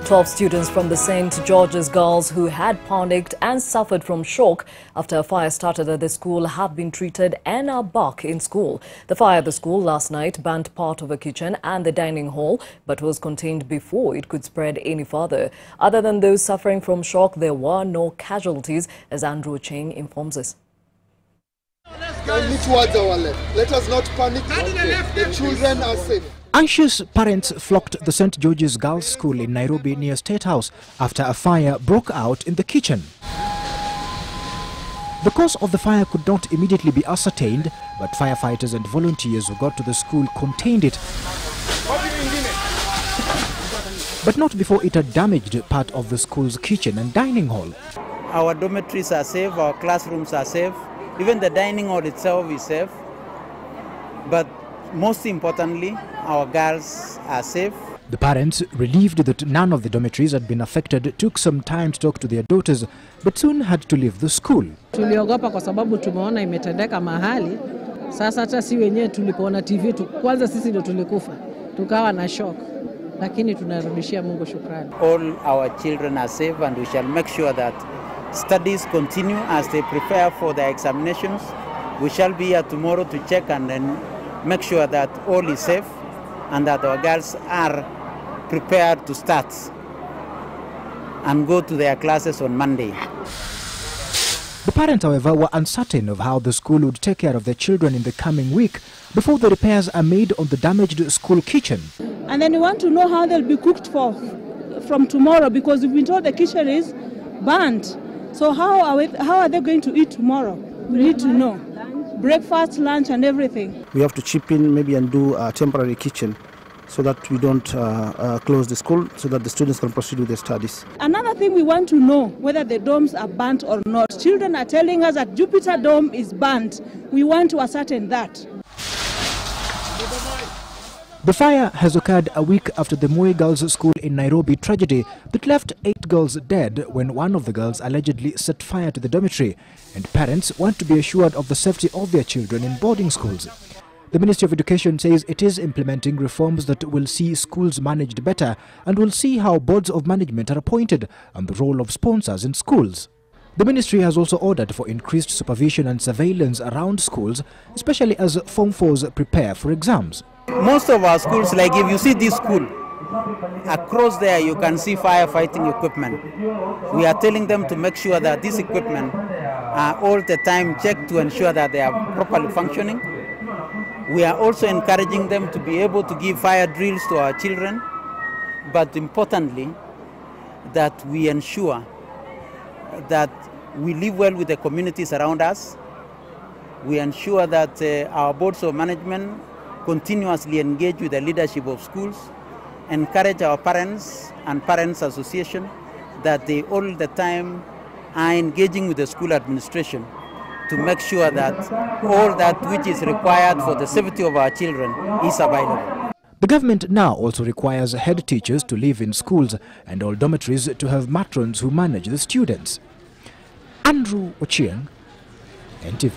12 students from the St. George's Girls who had panicked and suffered from shock after a fire started at the school have been treated and are back in school. The fire at the school last night burnt part of a kitchen and the dining hall, but was contained before it could spread any further. Other than those suffering from shock, there were no casualties, as Andrew Cheng informs us. Towards our left. Let us not panic. The children are safe. Anxious parents flocked the St. George's Girls' School in Nairobi near State House after a fire broke out in the kitchen. The cause of the fire could not immediately be ascertained, but firefighters and volunteers who got to the school contained it. But not before it had damaged part of the school's kitchen and dining hall. Our dormitories are safe, our classrooms are safe, even the dining hall itself is safe. But most importantly, our girls are safe. The parents, relieved that none of the dormitories had been affected, took some time to talk to their daughters, but soon had to leave the school. Tuliogopa kwa sababu tumeona imetendeka mahali. Sasa hata si wenyewe tulipoona TV kwanza sisi ndio tulikufa. Tukawa na shock. Lakini tunarudishia Mungu shukrani. All our children are safe and we shall make sure that studies continue as they prepare for their examinations. We shall be here tomorrow to check and then make sure that all is safe and that our girls are prepared to start and go to their classes on Monday. The parents, however, were uncertain of how the school would take care of their children in the coming week before the repairs are made on the damaged school kitchen. And then we want to know how they'll be cooked from tomorrow, because we've been told the kitchen is burnt. So how are they going to eat tomorrow? We need to know. Breakfast, lunch and everything. We have to chip in maybe and do a temporary kitchen so that we don't close the school, so that the students can proceed with their studies. Another thing we want to know, whether the domes are burnt or not. Children are telling us that Jupiter Dome is burnt. We want to ascertain that. The fire has occurred a week after the Moi Girls' School in Nairobi tragedy that left 8 girls dead when one of the girls allegedly set fire to the dormitory, and parents want to be assured of the safety of their children in boarding schools. The Ministry of Education says it is implementing reforms that will see schools managed better and will see how boards of management are appointed and the role of sponsors in schools. The ministry has also ordered for increased supervision and surveillance around schools, especially as Form 4s prepare for exams. Most of our schools, like if you see this school, across there you can see firefighting equipment. We are telling them to make sure that this equipment are all the time checked to ensure that they are properly functioning. We are also encouraging them to be able to give fire drills to our children, but importantly, that we ensure that we live well with the communities around us. We ensure that our boards of management continuously engage with the leadership of schools, encourage our parents and parents association that they all the time are engaging with the school administration to make sure that all that which is required for the safety of our children is available. The government now also requires head teachers to live in schools and all dormitories to have matrons who manage the students. Andrew Ochieng, NTV.